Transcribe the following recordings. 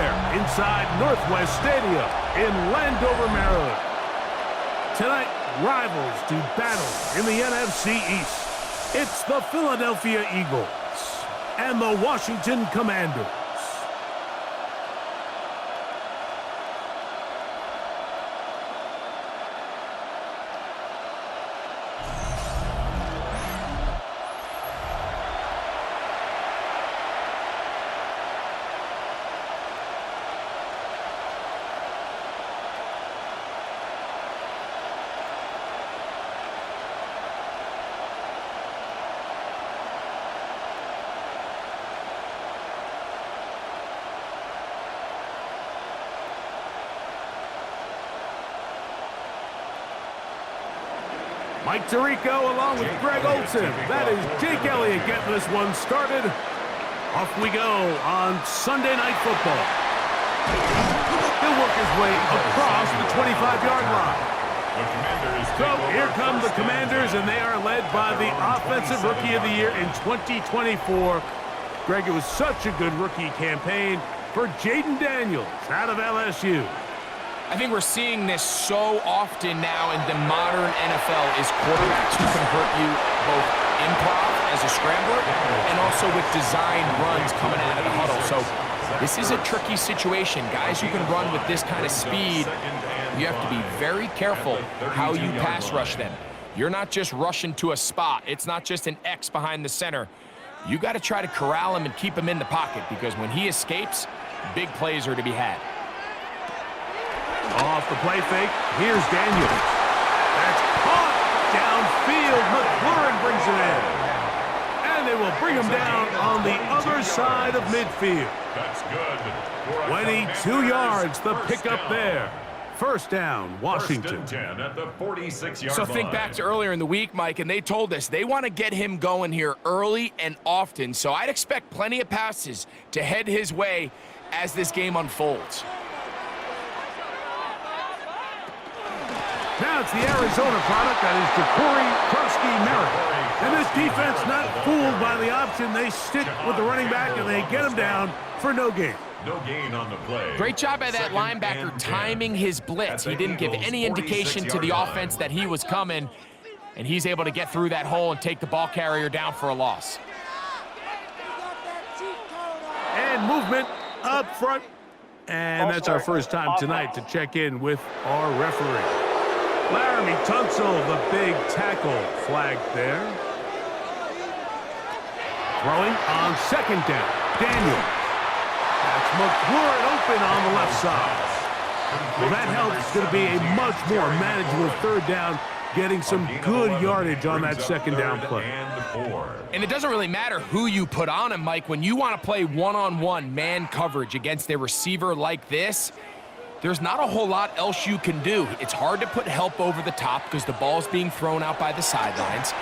Anywhere inside Northwest Stadium in Landover, Maryland. Tonight, rivals do battle in the NFC East. It's the Philadelphia Eagles and the Washington Commanders. Mike Tirico along with Greg Olson. That is Jake Elliott getting this one started. Off we go on Sunday Night Football. He'll work his way across the 25-yard line. So here come the Commanders, and they are led by the Offensive Rookie of the Year in 2024. Greg, it was such a good rookie campaign for Jaden Daniels out of LSU. I think we're seeing this so often now in the modern NFL is quarterbacks who can hurt you both improv as a scrambler and also with design runs coming out of the huddle. So this is a tricky situation. Guys who can run with this kind of speed, you have to be very careful how you pass rush them. You're not just rushing to a spot. It's not just an X behind the center. You got to try to corral him and keep him in the pocket because when he escapes, big plays are to be had. Off the play fake, here's Daniels. That's caught downfield. McLaurin brings it in. And they will bring him down on the other side of midfield. That's good. 22 yards, the pickup there. First down, Washington. First and 10 at the 46-yard So think back to earlier in the week, Mike, and they told us they want to get him going here early and often. So I'd expect plenty of passes to head his way as this game unfolds. Now it's the Arizona product, that is Ja'Cory Krosky-Merritt. And this defense not fooled by the option. They stick with the running back, and they get him down for no gain. No gain on the play. Great job by that linebacker timing his blitz. He didn't give any indication to the offense that he was coming, and he's able to get through that hole and take the ball carrier down for a loss. And movement up front. And that's our first time tonight to check in with our referee. Laramie Tunsil, the big tackle, flagged there. Throwing on second down, Daniels. That's McLaurin open on the left side. Well, that helps. It's going to be a much more manageable third down, getting some good yardage on that second down play. And it doesn't really matter who you put on him, Mike. When you want to play one-on-one man coverage against a receiver like this, there's not a whole lot else you can do. It's hard to put help over the top because the ball's being thrown out by the sidelines.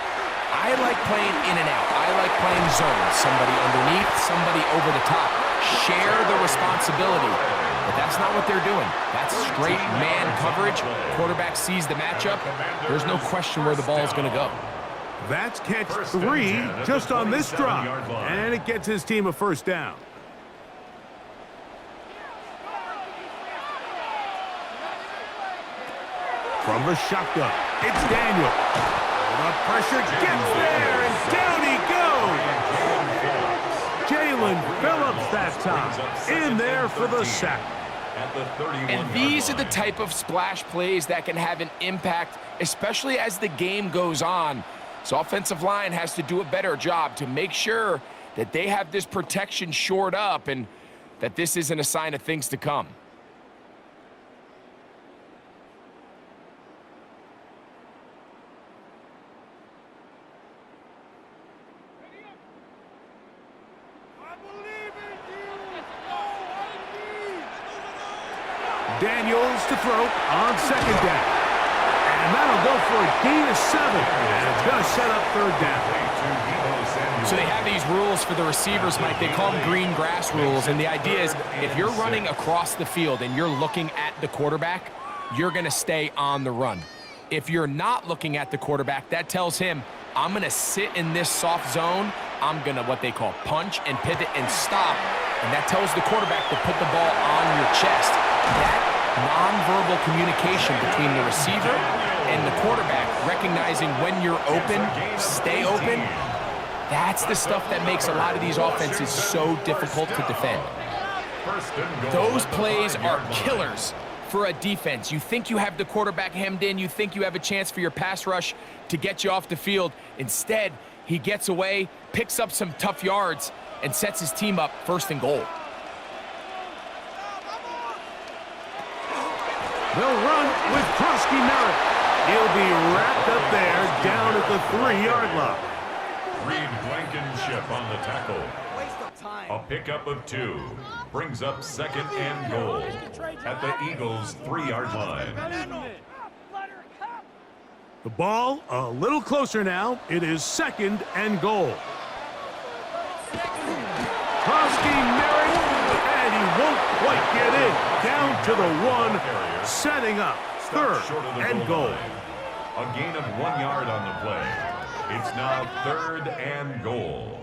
I like playing in and out. I like playing zone. Somebody underneath, somebody over the top. Share the responsibility. But that's not what they're doing. That's straight man coverage. Quarterback sees the matchup. There's no question where the ball is going to go. That's catch 3 just on this drive. And it gets his team a first down. From the shotgun, it's Daniel. The pressure gets there, and down he goes. Jalen Phillips that time, in there for the sack. And these are the type of splash plays that can have an impact, especially as the game goes on. So offensive line has to do a better job to make sure that they have this protection shored up and that this isn't a sign of things to come. Daniels to throw on second down. And that'll go for a gain of 7. And it's going to set up third down. So they have these rules for the receivers, Mike. They call them green grass rules. And the idea is if you're running across the field and you're looking at the quarterback, you're going to stay on the run. If you're not looking at the quarterback, that tells him, I'm going to sit in this soft zone. I'm going to what they call punch and pivot and stop. and that tells the quarterback to put the ball on your chest. That nonverbal communication between the receiver and the quarterback, recognizing when you're open, stay open, that's the stuff that makes a lot of these offenses so difficult to defend. Those plays are killers for a defense. You think you have the quarterback hemmed in, you think you have a chance for your pass rush to get you off the field. Instead, he gets away, picks up some tough yards, and sets his team up 1st and goal. They'll run with Krosky Merritt. He'll be wrapped up there down at the 3-yard line. Reed Blankenship on the tackle. A pickup of 2 brings up 2nd and goal at the Eagles' 3-yard line. The ball a little closer now. It is 2nd and goal. Krosky Merritt, and he won't quite get in. Down to the 1, setting up 3rd and goal. A gain of 1 yard on the play. It's now 3rd and goal.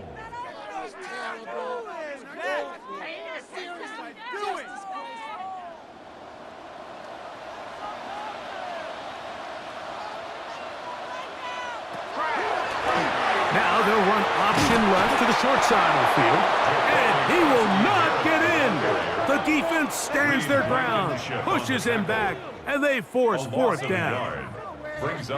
Now they'll run option left to the short side of the field, and he will not get in. The defense stands their ground, pushes him back, and they force 4th down.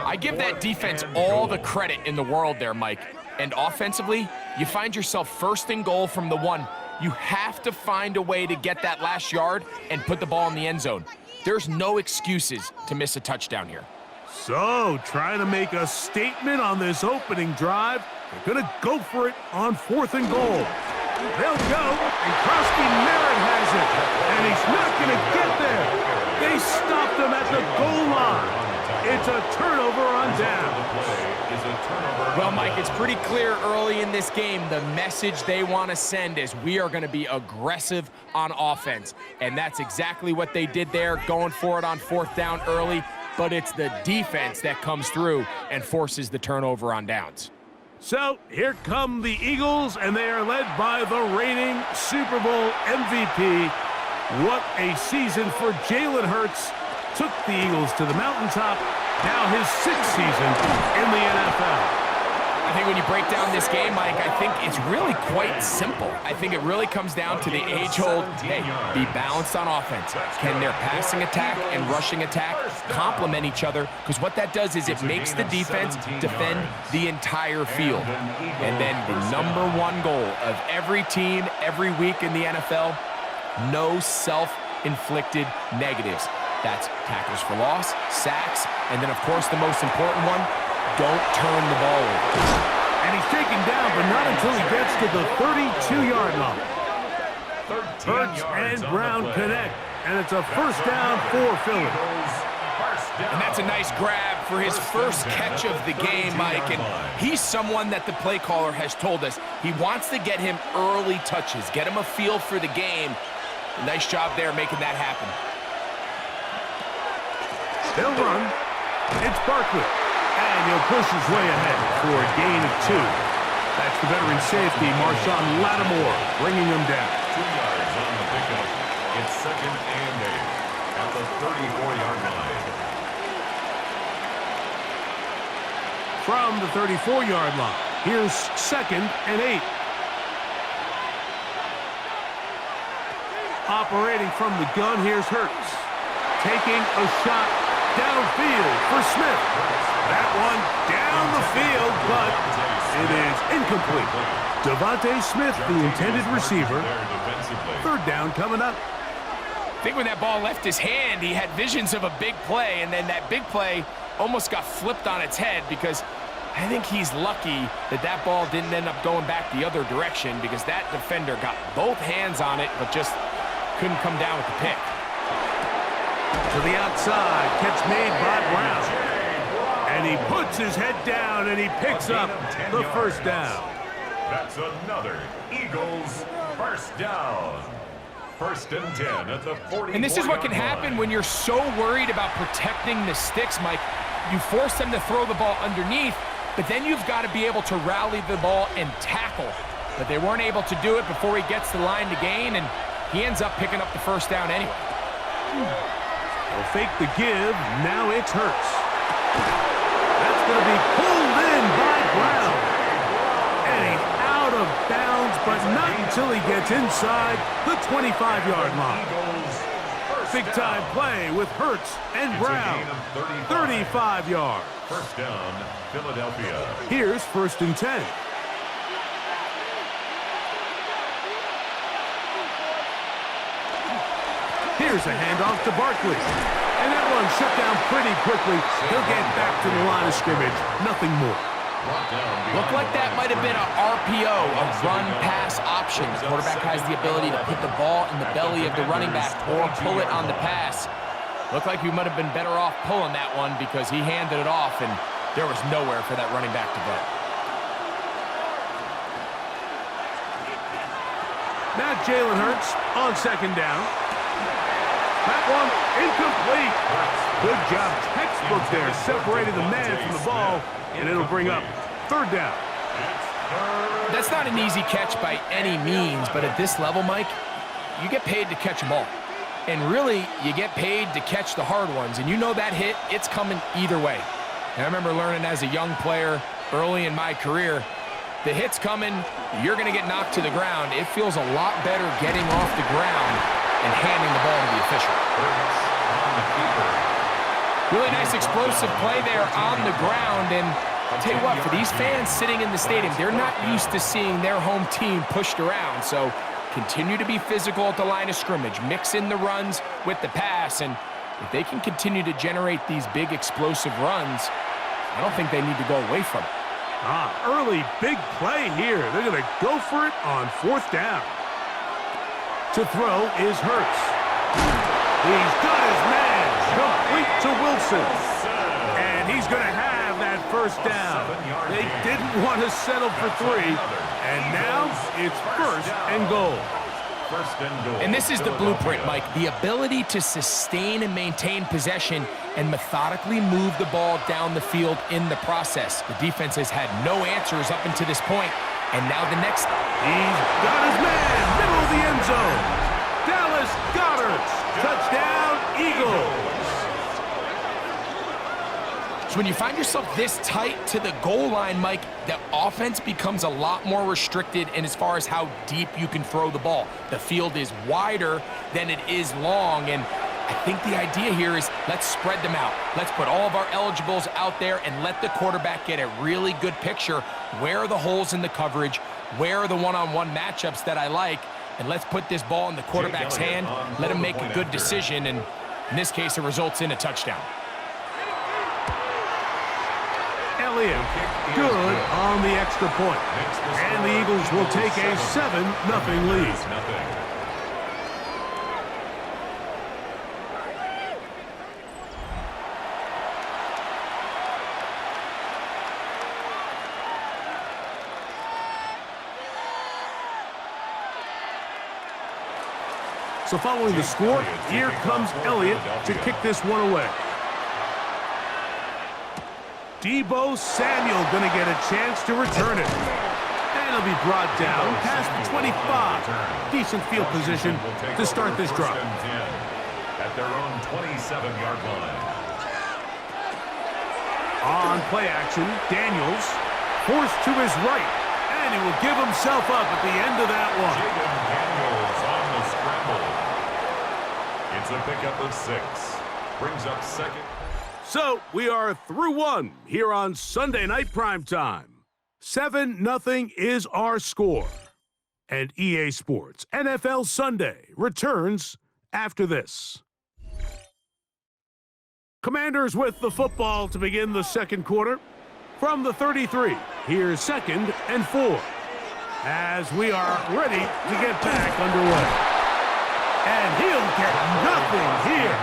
I give that defense all the credit in the world there, Mike. And offensively, you find yourself 1st and goal from the 1. You have to find a way to get that last yard and put the ball in the end zone. There's no excuses to miss a touchdown here. So, trying to make a statement on this opening drive. They're going to go for it on 4th and goal. They'll go, and Krosky Merritt has it. And he's not going to get there. They stopped him at the goal line. It's a turnover on down. Well, Mike, it's pretty clear early in this game the message they want to send is we are going to be aggressive on offense. And that's exactly what they did there, going for it on 4th down early. But it's the defense that comes through and forces the turnover on downs. So here come the Eagles, and they are led by the reigning Super Bowl MVP. What a season for Jalen Hurts. Took the Eagles to the mountaintop. Now his 6th season in the NFL. I think when you break down this game, Mike, I think it's really quite simple. I think it really comes down to the age-old, hey, be balanced on offense. Can their passing attack and rushing attack complement each other? Because what that does is it makes the defense defend the entire field. And then the #1 goal of every team, every week in the NFL, no self-inflicted negatives. That's tackles for loss, sacks, and then, of course, the most important one, don't turn the ball over. And he's taken down, but not until he gets to the 32-yard line. Hurts and Brown connect, and it's a 1st down for Philly. And that's a nice grab for his first catch of the game, Mike. And he's someone that the play caller has told us he wants to get him early touches, get him a feel for the game. Nice job there making that happen. They'll run. It's Barkley. And he'll push his way ahead for a gain of 2. That's the veteran safety, Marshawn Lattimore, bringing him down. 2 yards on the pickup. It's 2nd and 8 at the 34-yard line. From the 34-yard line, here's 2nd and 8. Operating from the gun, here's Hurts. Taking a shot downfield for Smith. That one down the field, but it is incomplete. Devontae Smith, the intended receiver. 3rd down coming up. I think when that ball left his hand, he had visions of a big play, and then that big play almost got flipped on its head because I think he's lucky that that ball didn't end up going back the other direction because that defender got both hands on it but just couldn't come down with the pick. To the outside, catch made by Brown. And he puts his head down and he picks up the 1st down. That's another Eagles 1st down. 1st and 10 at the 40. And this is what can happen when you're so worried about protecting the sticks, Mike. You force them to throw the ball underneath, but then you've got to be able to rally the ball and tackle. but they weren't able to do it before he gets the line to gain, and he ends up picking up the first down anyway. They'll fake the give. Now it's Hurts. That's going to be pulled in by Brown. And he's out of bounds, but not until he gets inside the 25-yard line. Big-time play with Hurts and Brown. 35 yards. First down, Philadelphia. Here's 1st and 10. Here's a handoff to Barkley. And that one shut down pretty quickly. He'll get back to the line of scrimmage. Nothing more. Looked like that might have been a RPO, a run-pass option. The quarterback has the ability to put the ball in the belly of the running back or pull it on the pass. Looked like he might have been better off pulling that one because he handed it off, and there was nowhere for that running back to go. Now Jalen Hurts on 2nd down. That one incomplete. Good job, textbook there, separating the man from the ball, and it'll bring up 3rd down. That's not an easy catch by any means, but at this level, Mike, you get paid to catch them all. And really, you get paid to catch the hard ones, and you know that hit, it's coming either way. And I remember learning as a young player early in my career, the hit's coming, you're going to get knocked to the ground. It feels a lot better getting off the ground and handing the ball to the official. Really nice explosive play there on the ground, and I'll tell you what, for these fans sitting in the stadium, they're not used to seeing their home team pushed around, so continue to be physical at the line of scrimmage, mix in the runs with the pass, and if they can continue to generate these big explosive runs, I don't think they need to go away from it. Early big play here. They're going to go for it on 4th down. To throw is Hurts. He's got his man. Complete to Wilson. And he's going to have that 1st down. They didn't want to settle for 3. And now it's 1st and goal. And this is the blueprint, Mike. The ability to sustain and maintain possession and methodically move the ball down the field in the process. The defense has had no answers up until this point. And now the next... He's got his man, middle of the end zone. Dallas Goedert, touchdown, Eagles. So when you find yourself this tight to the goal line, Mike, the offense becomes a lot more restricted in as far as how deep you can throw the ball. The field is wider than it is long, and I think the idea here is let's spread them out. Let's put all of our eligibles out there and let the quarterback get a really good picture. Where are the holes in the coverage? Where are the one-on-one matchups that I like? And let's put this ball in the quarterback's hand, let him make a good decision, and in this case, it results in a touchdown. Elliott, good on the extra point. And the Eagles will take a 7-0 lead. So following the score, here comes Elliott to kick this one away. Deebo Samuel going to get a chance to return it. And he'll be brought down past the 25. Decent field position to start this drive. At their own 27-yard line. On play action, Daniels forced to his right. And he will give himself up at the end of that one. Daniels on the scramble. It's a pickup of 6. Brings up 2nd. So, we are through 1 here on Sunday Night Primetime. 7-0 is our score. And EA Sports NFL Sunday returns after this. Commanders with the football to begin the second quarter. From the 33, here's 2nd and 4. As we are ready to get back underway. And he'll get nothing here.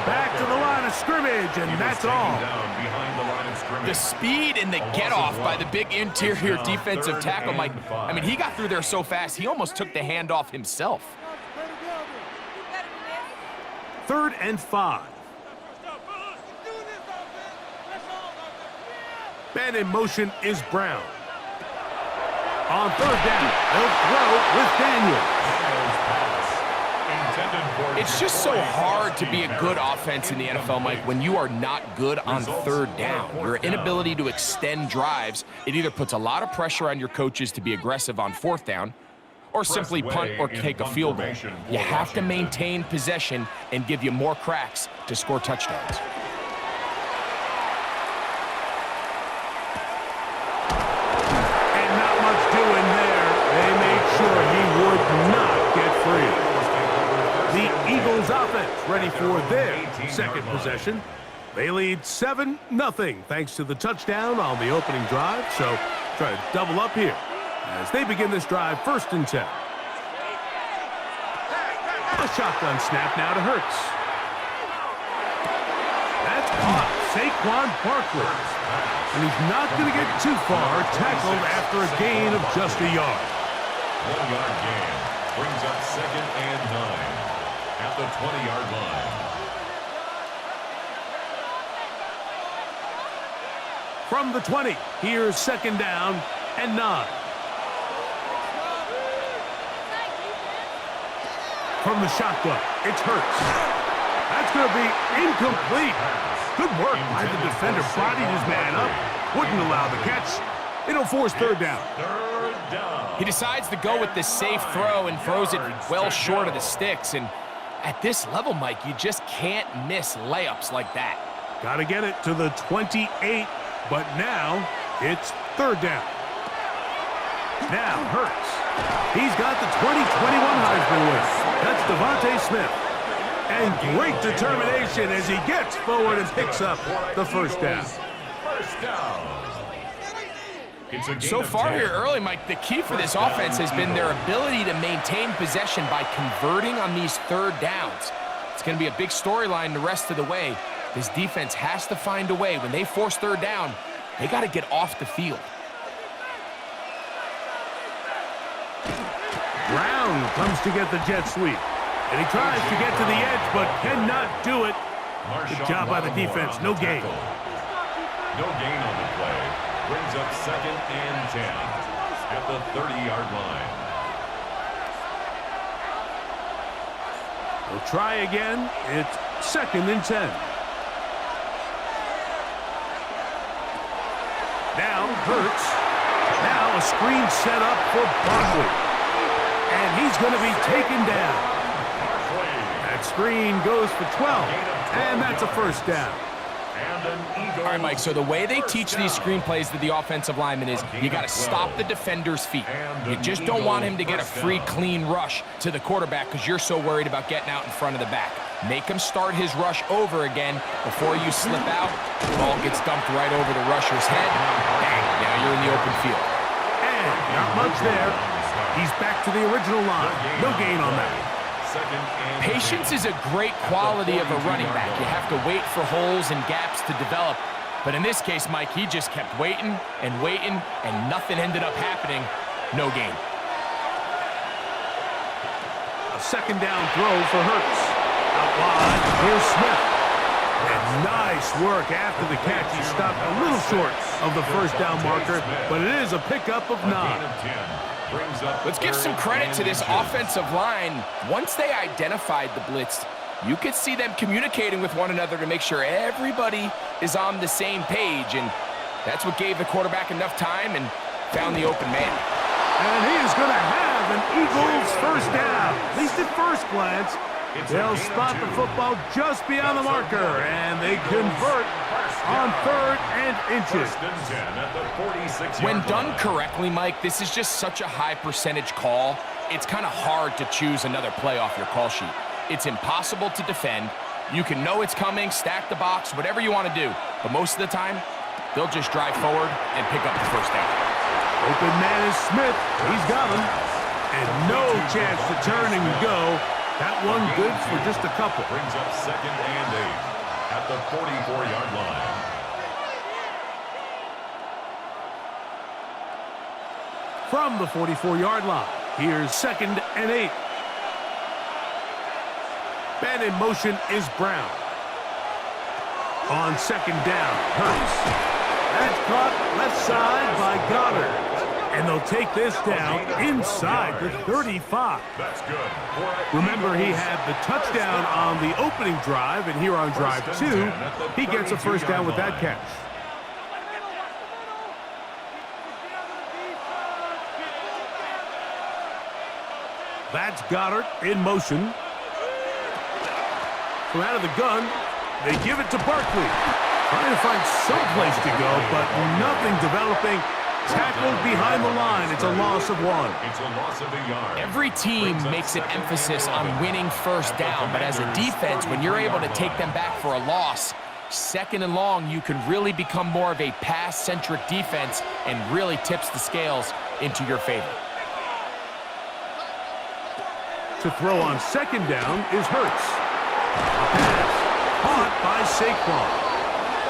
Back to the line of scrimmage, and that's all. The speed and the get-off by the big interior defensive tackle, Mike. I mean, he got through there so fast, he almost took the handoff himself. 3rd and 5. Man in motion is Brown. On third down, they'll throw with Daniels. It's just so hard to be a good offense in the NFL, Mike, when you are not good on third down. Your inability to extend drives, it either puts a lot of pressure on your coaches to be aggressive on fourth down or simply punt or take a field goal. You have to maintain possession and give you more cracks to score touchdowns. And not much doing there. They made sure he would not get free. The Eagles offense ready for their second possession. They lead 7-0 thanks to the touchdown on the opening drive. So try to double up here as they begin this drive 1st and 10. A shotgun snap now to Hurts. That's caught. Saquon Barkley. And he's not going to get too far, tackled after a gain of just a yard. 1 yard gain brings up 2nd and 9 at the 20-yard line. From the 20, here's 2nd down and 9. From the shotgun, it's Hurts. That's going to be incomplete. Good work by the defender. Bodied his man up. Wouldn't allow the catch. It'll force 3rd down. He decides to go with the safe throw and throws it well short of the sticks. And at this level, Mike, you just can't miss layups like that. Got to get it to the 28, but now it's 3rd down. Now Hurts. He's got the 2021 Heisman winner. That's Devontae Smith. And great determination as he gets forward and picks up the 1st down. So far here early, Mike, the key for this offense has been their ability to maintain possession by converting on these 3rd downs. It's going to be a big storyline the rest of the way. This defense has to find a way. When they force 3rd down, they got to get off the field. Brown comes to get the jet sweep. And he tries to get to the edge, but cannot do it. Good job by the defense. No gain. No gain on the play. Brings up 2nd and 10 at the 30-yard line. We'll try again. It's 2nd and 10. Now Hurts. Now a screen set up for Barkley. And he's going to be taken down. That screen goes for 12. And that's a 1st down. All right, Mike, so the way they teach these screenplays to the offensive lineman is you got to stop the defender's feet. You just don't want him to get a free, clean rush to the quarterback because you're so worried about getting out in front of the back. Make him start his rush over again before you slip out. The ball gets dumped right over the rusher's head. Bang, now you're in the open field. And not much there. He's back to the original line. No gain on that. Patience is a great quality of a running back. You have to wait for holes and gaps to develop. But in this case, Mike, he just kept waiting and waiting, and nothing ended up happening. No gain. A 2nd down throw for Hurts. Out wide, here's Smith. And nice work after the catch. He stopped a little short of the 1st down marker, but it is a pickup of 9. Let's give some credit to this offensive line. Once they identified the blitz, you could see them communicating with one another to make sure everybody is on the same page, and that's what gave the quarterback enough time and found the open man. And he is going to have an Eagles 1st down. At least at first glance, they'll spot the football just beyond the marker, and they convert on 3rd and inches. When done correctly, Mike, this is just such a high percentage call. It's kind of hard to choose another play off your call sheet. It's impossible to defend. You can know it's coming, stack the box, whatever you want to do. But most of the time, they'll just drive forward and pick up the 1st down. Open man is Smith. He's got him. And no chance to turn and go. That one good for just a couple. Brings up 2nd and 8 at the 44-yard line. From the 44-yard line, here's 2nd and 8. Man in motion is Brown. On 2nd down, Hurts. That's caught left side by Goddard. And they'll take this down inside the 35. That's good. Remember, he had the touchdown on the opening drive, and here on drive 2, he gets a first down with that catch. That's Goddard in motion. From out of the gun, they give it to Barkley. Trying to find some place to go, but nothing developing. Tackled behind the line. It's a loss of 1. It's a loss of a yard. Every team makes an emphasis on winning first down, but as a defense, when you're able to take them back for a loss, second and long, you can really become more of a pass-centric defense and really tips the scales into your favor. To throw on second down is Hurts. A pass caught by Saquon.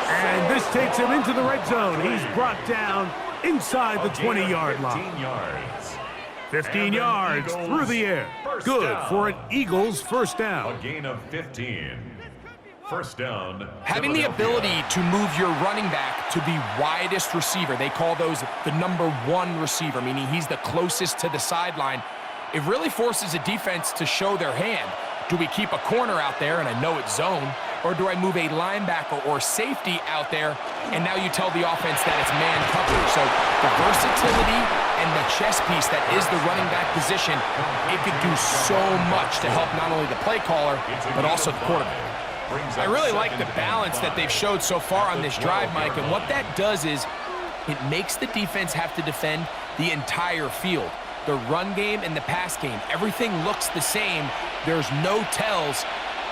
And this takes him into the red zone. He's brought down inside the 20-yard line. 15 yards through the air. Good for an Eagles first down. A gain of 15. First down. Having the ability to move your running back to the widest receiver, they call those the number 1 receiver, meaning he's the closest to the sideline. It really forces a defense to show their hand. Do we keep a corner out there, and I know it's zone, or do I move a linebacker or safety out there, and now you tell the offense that it's man coverage. So the versatility and the chess piece that is the running back position, it could do so much to help not only the play caller, but also the quarterback. I really like the balance that they've showed so far on this drive, Mike, and what that does is it makes the defense have to defend the entire field. The run game and the pass game, everything looks the same. There's no tells,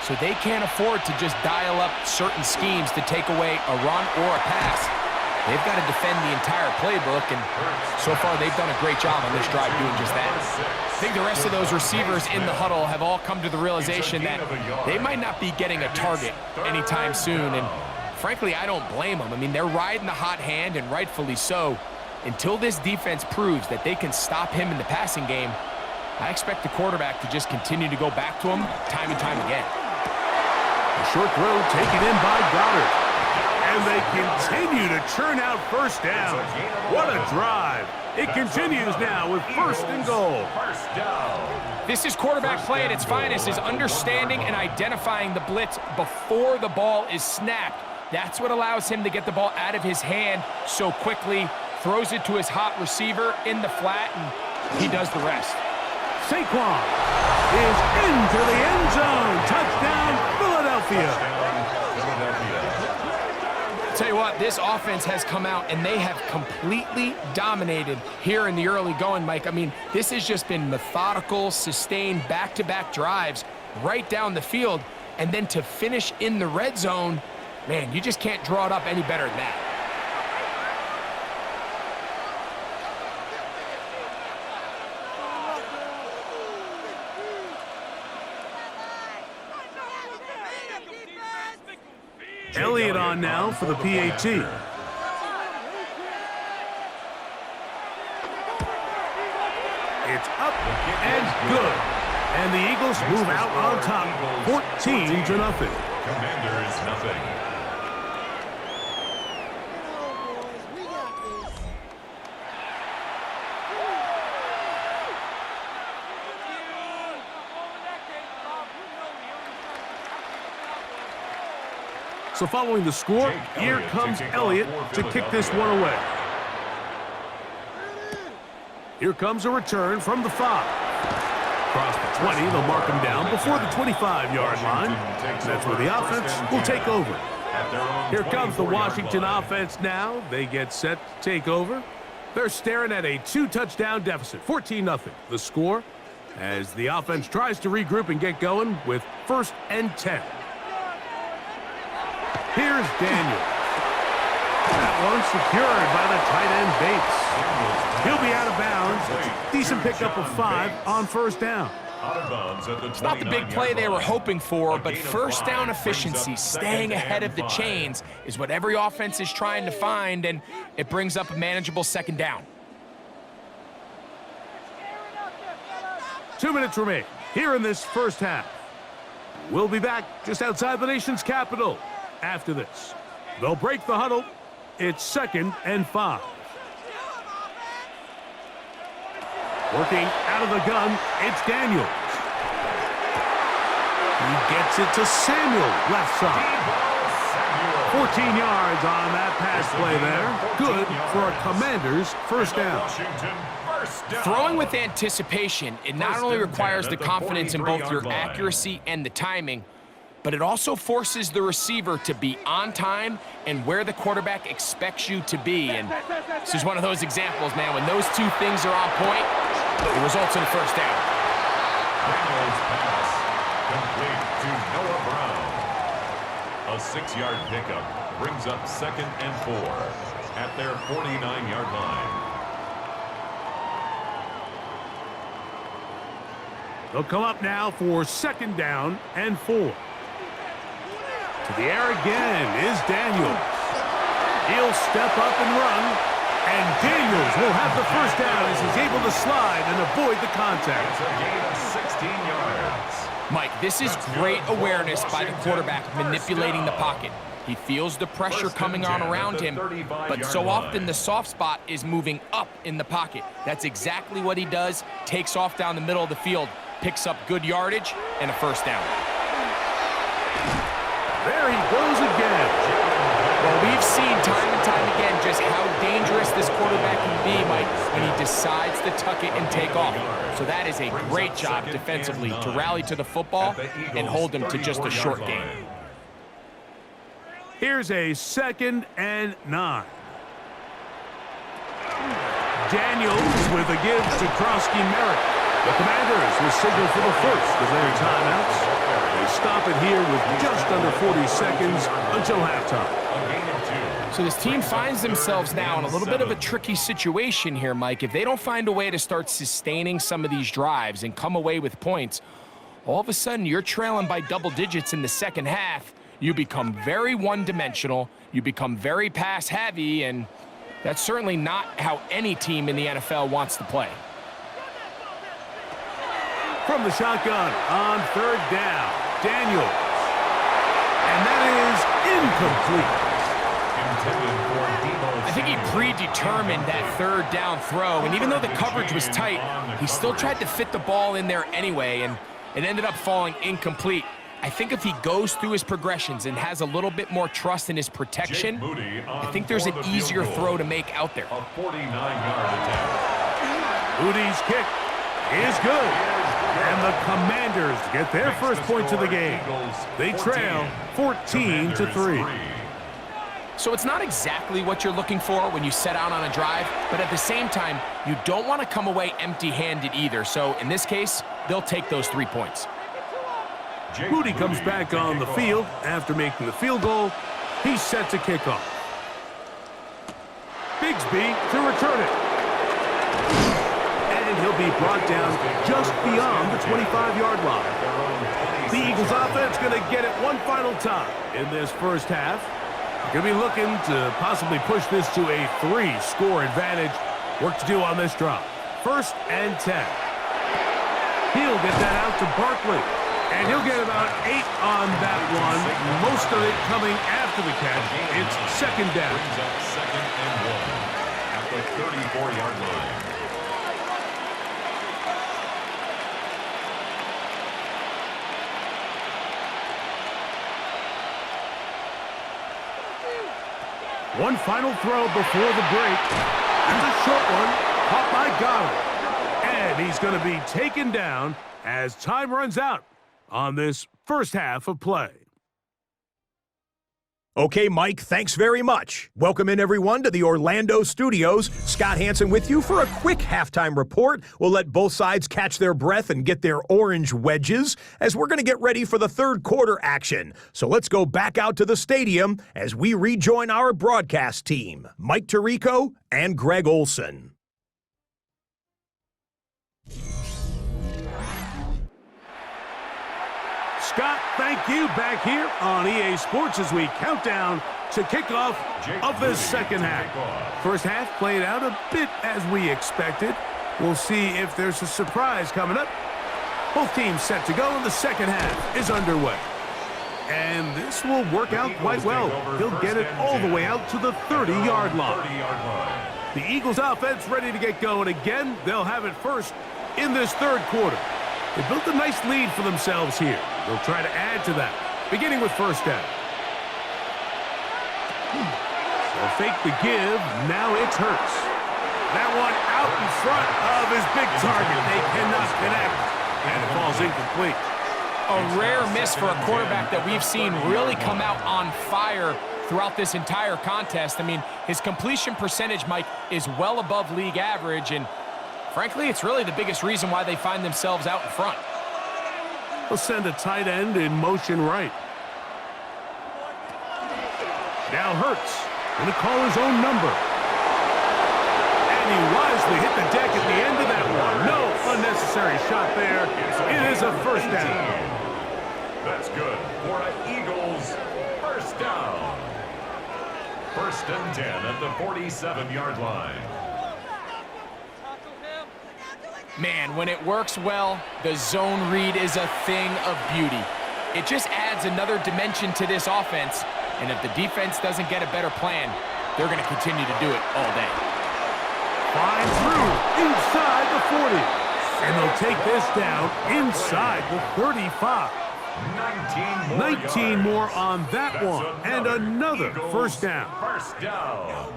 so they can't afford to just dial up certain schemes to take away a run or a pass. They've got to defend the entire playbook, and so far they've done a great job on this drive doing just that. I think the rest of those receivers in the huddle have all come to the realization that they might not be getting a target anytime soon, and frankly, I don't blame them. I mean, they're riding the hot hand, and rightfully so. Until this defense proves that they can stop him in the passing game, I expect the quarterback to just continue to go back to him time and time again. A short throw taken in by Goddard. And they continue to churn out first down. What a drive. It continues now with first and goal. First down. This is quarterback play at its finest, is understanding and identifying the blitz before the ball is snapped. That's what allows him to get the ball out of his hand so quickly, throws it to his hot receiver in the flat, and he does the rest. Saquon is into the end zone. Touchdown, Philadelphia. Tell you what, this offense has come out and they have completely dominated here in the early going, Mike. I mean, this has just been methodical, sustained, back-to-back drives right down the field, and then to finish in the red zone, man, you just can't draw it up any better than that. Elliott on now for the PAT. It's up and good. And the Eagles move out on top, 14-0. Commanders nothing. So following the score, here comes Elliott to kick this one away. Here comes a return from the 5. Across the 20, they'll mark him down before the 25-yard line. That's where the offense will take over. Here comes the Washington offense now. They get set to take over. They're staring at a 2-touchdown deficit, 14-0. The score as the offense tries to regroup and get going with 1st and 10. Here's Daniel. That one secured by the tight end Bates. He'll be out of bounds. Decent pickup of 5 on 1st down. Out of bounds at the It's not the big play they were hoping for, but first down efficiency, staying ahead of the chains, is what every offense is trying to find, and it brings up a manageable 2nd down. 2 minutes remain here in this first half. We'll be back just outside the nation's capital. After this, they'll break the huddle. It's 2nd and 5. Working out of the gun, it's Daniels. He gets it to Samuel, left side. 14 yards on that pass play there. Good for a Commander's first down. Throwing with anticipation, it not only requires the confidence in both your accuracy and the timing, but it also forces the receiver to be on time and where the quarterback expects you to be. And this is one of those examples, man. When those two things are on point, it results in a first down. Daniels pass complete to Noah Brown. A 6-yard pickup brings up 2nd and 4 at their 49-yard line. They'll come up now for 2nd down and 4. To the air again is Daniels. He'll step up and run, and Daniels will have the first down as he's able to slide and avoid the contact. It's a gain of 16 yards. Mike, this is great awareness by the quarterback manipulating the pocket. He feels the pressure coming on around him, but so often the soft spot is moving up in the pocket. That's exactly what he does, takes off down the middle of the field, picks up good yardage, and a first down. There he goes again. Well, we've seen time and time again just how dangerous this quarterback can be, Mike, when he decides to tuck it and take off. So that is a great job defensively to rally to the football and hold him to just a short gain. Here's a 2nd and 9. Daniels with a give to Krosky-Merritt. The Commanders will signal for the first of their timeouts. They stop it here with just under 40 seconds until halftime. So this team finds themselves now in a little bit of a tricky situation here, Mike. If they don't find a way to start sustaining some of these drives and come away with points, all of a sudden you're trailing by double digits in the second half. You become very one-dimensional, you become very pass-heavy, and that's certainly not how any team in the NFL wants to play. From the shotgun on 3rd down, Daniels. And that is incomplete. I think he predetermined that 3rd down throw, and even though the coverage was tight, he still tried to fit the ball in there anyway, and it ended up falling incomplete. I think if he goes through his progressions and has a little bit more trust in his protection, I think there's an easier throw to make out there. A 49-yard attempt. Moody's kick is good. And the Commanders get their first points of the game. They trail 14-3. So it's not exactly what you're looking for when you set out on a drive, but at the same time, you don't want to come away empty-handed either. So in this case, they'll take those 3 points. Moody comes back on the field after making the field goal. He's set to kick off. Bigsby to return it. And he'll be brought down just beyond the 25-yard line. The Eagles offense going to get it one final time in this first half. Going to be looking to possibly push this to a 3-score advantage. Work to do on this drive. 1st and 10. He'll get that out to Barkley. And he'll get about 8 on that one. Most of it coming after the catch. It's 2nd down. Brings up 2nd and 1 at the 34-yard line. One final throw before the break. It's a short one, caught by Goddard. And he's going to be taken down as time runs out on this first half of play. Okay, Mike, thanks very much. Welcome in, everyone, to the Orlando studios. Scott Hansen with you for a quick halftime report. We'll let both sides catch their breath and get their orange wedges as we're going to get ready for the third quarter action. So let's go back out to the stadium as we rejoin our broadcast team, Mike Tirico and Greg Olson. Scott, thank you back here on EA Sports as we count down to kickoff of this second half. First half played out a bit as we expected. We'll see if there's a surprise coming up. Both teams set to go and the second half is underway. And this will work out quite well. He'll get it all the way out to the 30-yard line. The Eagles offense ready to get going again. They'll have it first in this third quarter. They built a nice lead for themselves here. They'll try to add to that, beginning with first down. They'll fake the give. Now it's Hurts. That one out in front of his big target. They cannot connect, and it falls incomplete. A rare miss for a quarterback that we've seen really come out on fire throughout this entire contest. I mean, his completion percentage, Mike, is well above league average, and frankly, it's really the biggest reason why they find themselves out in front. He'll send a tight end in motion right. Now Hurts going to call his own number. And he wisely hit the deck at the end of that one. No unnecessary shot there. It is a first down. That's good for an Eagles first down. First and 10 at the 47-yard line. Man, when it works well, the zone read is a thing of beauty. It just adds another dimension to this offense, and if the defense doesn't get a better plan, they're going to continue to do it all day. Flying through inside the 40. And they'll take this down inside the 35. 19 more on that one, and another first down.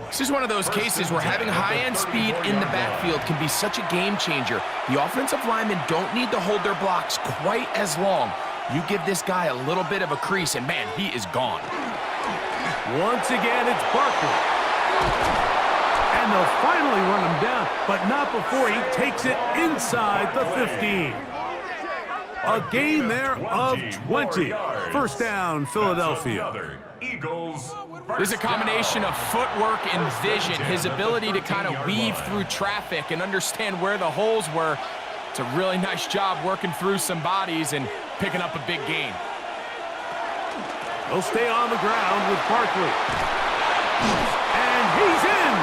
This is one of those cases where having high-end speed in the backfield can be such a game changer. The offensive linemen don't need to hold their blocks quite as long. You give this guy a little bit of a crease, and man, he is gone. Once again, it's Barkley. And they'll finally run him down, but not before he takes it inside the 15. A gain there of 20. First down, Philadelphia. There's a combination of footwork and vision, his ability to kind of weave through traffic and understand where the holes were. It's a really nice job working through some bodies and picking up a big gain. They'll stay on the ground with Barkley. And he's in!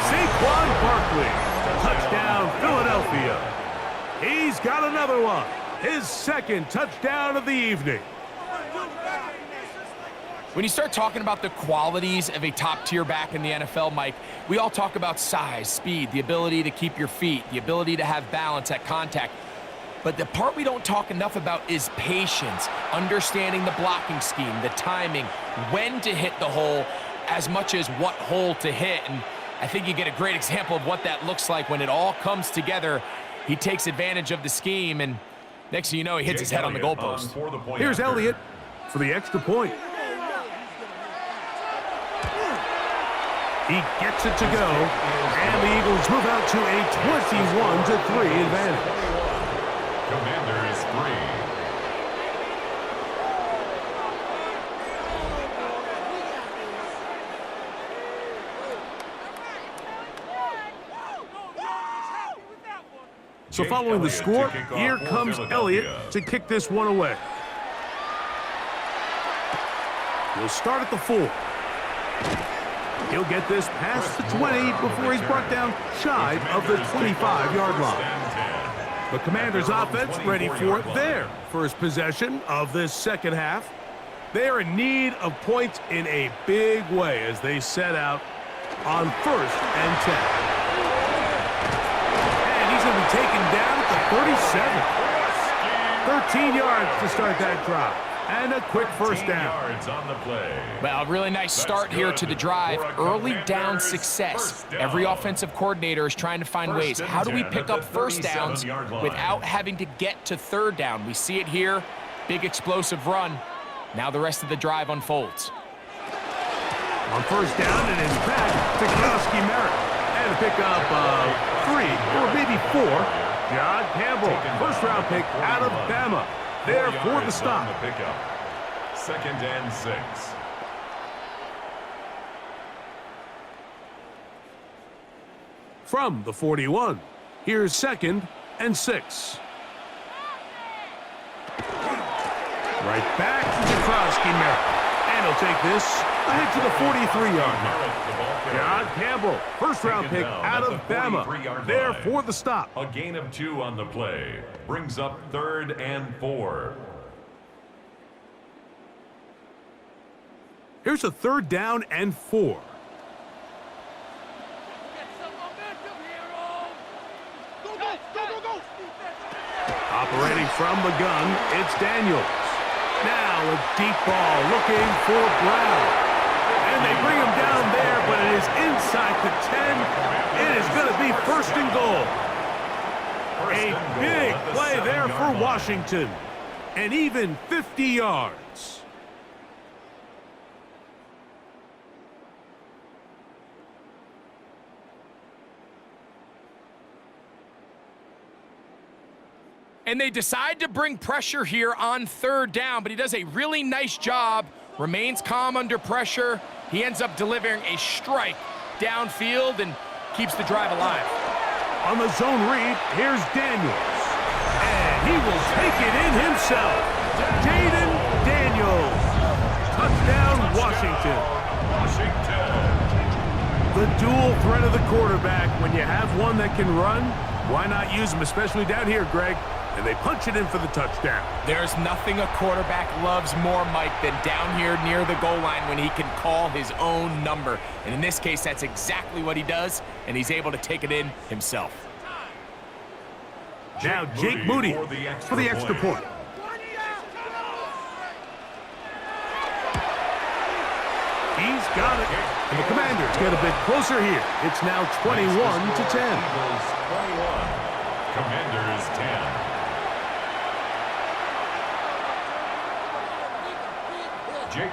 Saquon Barkley. Touchdown, Philadelphia. He's got another one. His second touchdown of the evening. When you start talking about the qualities of a top-tier back in the NFL, Mike, we all talk about size, speed, the ability to keep your feet, the ability to have balance at contact. But the part we don't talk enough about is patience, understanding the blocking scheme, the timing, when to hit the hole, as much as what hole to hit. And I think you get a great example of what that looks like when it all comes together. He takes advantage of the scheme, and next thing you know, he hits his head on the goalpost. Here's Elliott for the extra point. He gets it to go, and the Eagles move out to a 21-3 advantage. Commanders 3. So following the score, here comes Elliott to kick this one away. He'll start at the 4. He'll get this past the 20 before he's brought down shy of the 25-yard line. The Commanders' offense ready for their first possession of this second half. They are in need of points in a big way as they set out on 1st and 10. Going to be taken down at the 37. 13 yards to start that drive. And a quick first down. On the play. Well, a really nice start here to the drive. Early down success. Every offensive coordinator is trying to find ways. How do we pick up first downs without having to get to third down? We see it here. Big explosive run. Now the rest of the drive unfolds. On first down, and it's back to Kowski-Merritt. And a pickup 3 or maybe 4. John Campbell, first-round pick out of Bama. There for the stop. Second and 6. From the 41, here's 2nd and 6. Right back to Kowski-Merritt. And he'll take this ahead to the 43-yard line. John Campbell, first-round pick out of Bama, there for the stop. A gain of 2 on the play. Brings up 3rd and 4. Here's a 3rd down and 4. from the gun, it's Daniels. Now a deep ball looking for Brown. And they bring him down there, but it is inside the 10. It is going to be first and goal. A big play there for Washington. And even 50 yards. And they decide to bring pressure here on third down, but he does a really nice job, remains calm under pressure. He ends up delivering a strike downfield and keeps the drive alive. On the zone read, here's Daniels. And he will take it in himself. Jaden Daniels. Touchdown, Washington. The dual threat of the quarterback. When you have one that can run, why not use him, especially down here, Greg? And they punch it in for the touchdown. There's nothing a quarterback loves more, Mike, than down here near the goal line when he can call his own number. And in this case, that's exactly what he does, and he's able to take it in himself. Now Jake Moody for the extra point. He's got it. And the Commanders get a bit closer here. It's now 21-10. Commanders 10.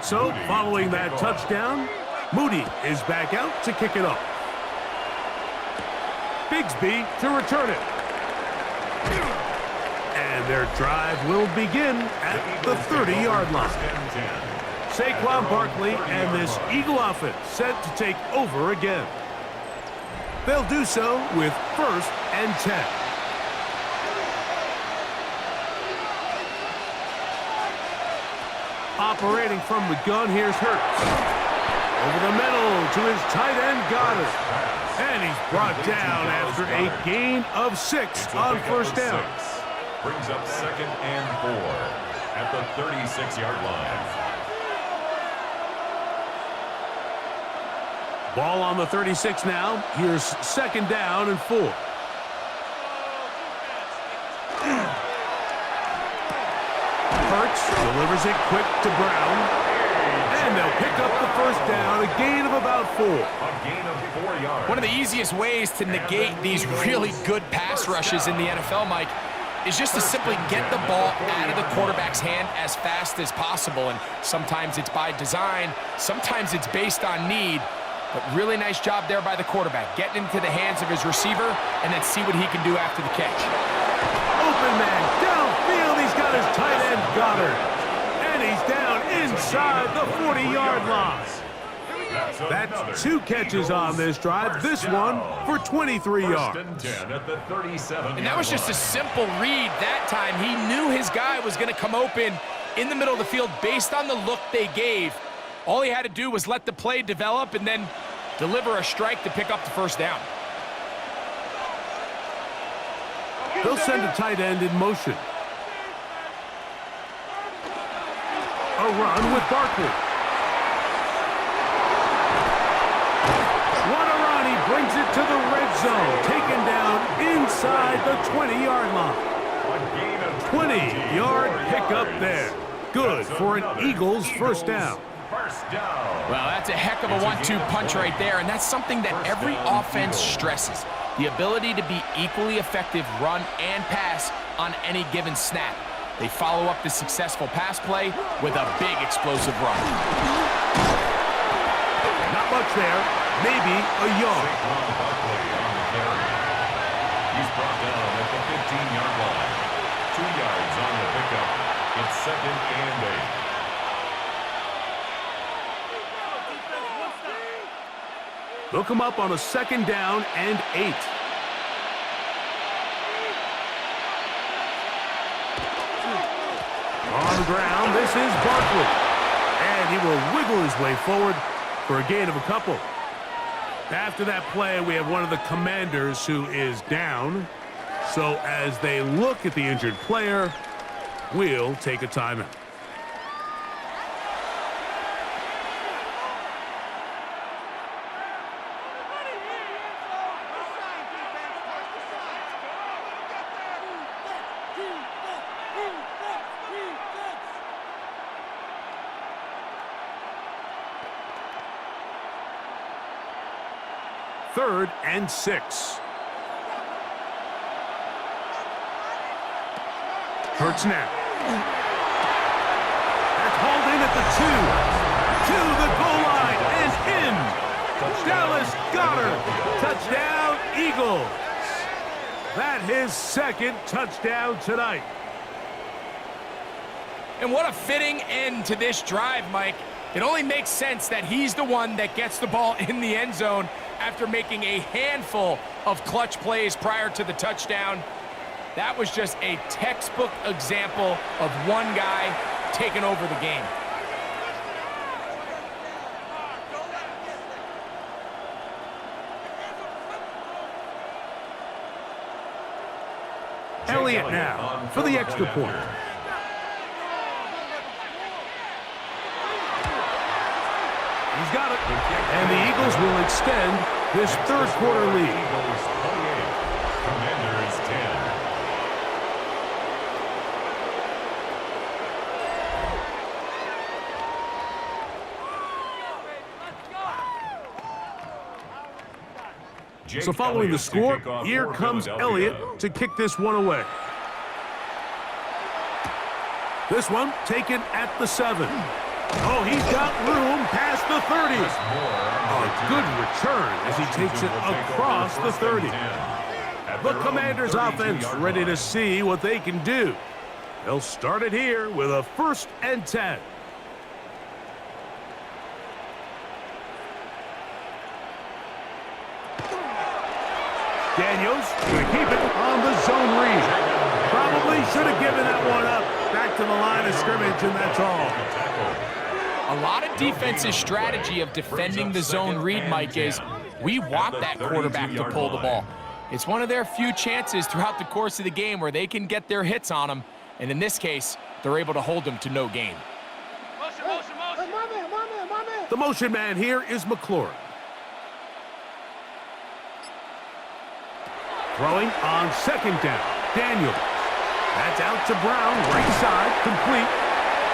So, following that touchdown, Moody is back out to kick it off. Bigsby to return it. And their drive will begin at the 30-yard line. Saquon Barkley and this Eagle offense set to take over again. They'll do so with 1st and 10. Operating from the gun, here's Hurts. Over the middle to his tight end, Goddard. And he's brought down after a gain of 6 on 1st down. Brings up 2nd and 4 at the 36-yard line. Ball on the 36 now. Here's 2nd down and 4. Hurts delivers it quick to Brown. And they'll pick up the 1st down, a gain of about 4. A gain of 4 yards. One of the easiest ways to negate these really good pass rushes in the NFL, Mike, is just to simply get the ball out of the quarterback's hand as fast as possible. And sometimes it's by design, sometimes it's based on need. But really nice job there by the quarterback, getting into the hands of his receiver and then see what he can do after the catch. Open man downfield. He's got his tight end, Goddard. And he's down inside the 40-yard line. That's 2 catches on this drive. This one for 23 yards. And that was just a simple read that time. He knew his guy was going to come open in the middle of the field based on the look they gave. All he had to do was let the play develop and then deliver a strike to pick up the 1st down. They'll send a tight end in motion. A run with Barkley. What a run. He brings it to the red zone. Taken down inside the 20-yard line. 20-yard pickup there. Good for an Eagles 1st down. Well, that's a heck of a 1-2 punch right there, and that's something that every offense stresses. The ability to be equally effective run and pass on any given snap. They follow up the successful pass play with a big explosive run. Not much there. Maybe a yard. He's brought down at the 15-yard line. 2 yards on the pickup. It's 2nd and 8. They'll come up on a 2nd down and 8. On the ground, this is Barkley. And he will wiggle his way forward for a gain of a couple. After that play, we have one of the Commanders who is down. So as they look at the injured player, we'll take a timeout. 3rd and 6. Hurts now. That's hauled in at the 2. To the goal line and in. Dallas Goedert. Touchdown, Eagles. That his 2nd touchdown tonight. And what a fitting end to this drive, Mike. It only makes sense that he's the one that gets the ball in the end zone after making a handful of clutch plays prior to the touchdown. That was just a textbook example of one guy taking over the game. Elliott now for the extra point. He's got it. And the Eagles will extend this 3rd quarter lead. Eagles 28, Commanders 10. So following the score, here comes Elliott to kick this one away. This one taken at the 7. Oh, he's got room past the 30. A good return as he takes it across the 30. The Commanders' offense ready to see what they can do. They'll start it here with a 1st and 10. Daniels going to keep it on the zone read. Probably should have given that one up. Back to the line of scrimmage, and that's all. A lot of defense's strategy of defending the zone read, Mike, is we want that quarterback to pull the ball. It's one of their few chances throughout the course of the game where they can get their hits on him, and in this case, they're able to hold them to no gain. The motion man here is McLaurin. Throwing on 2nd down. Daniels. That's out to Brown, right side, complete.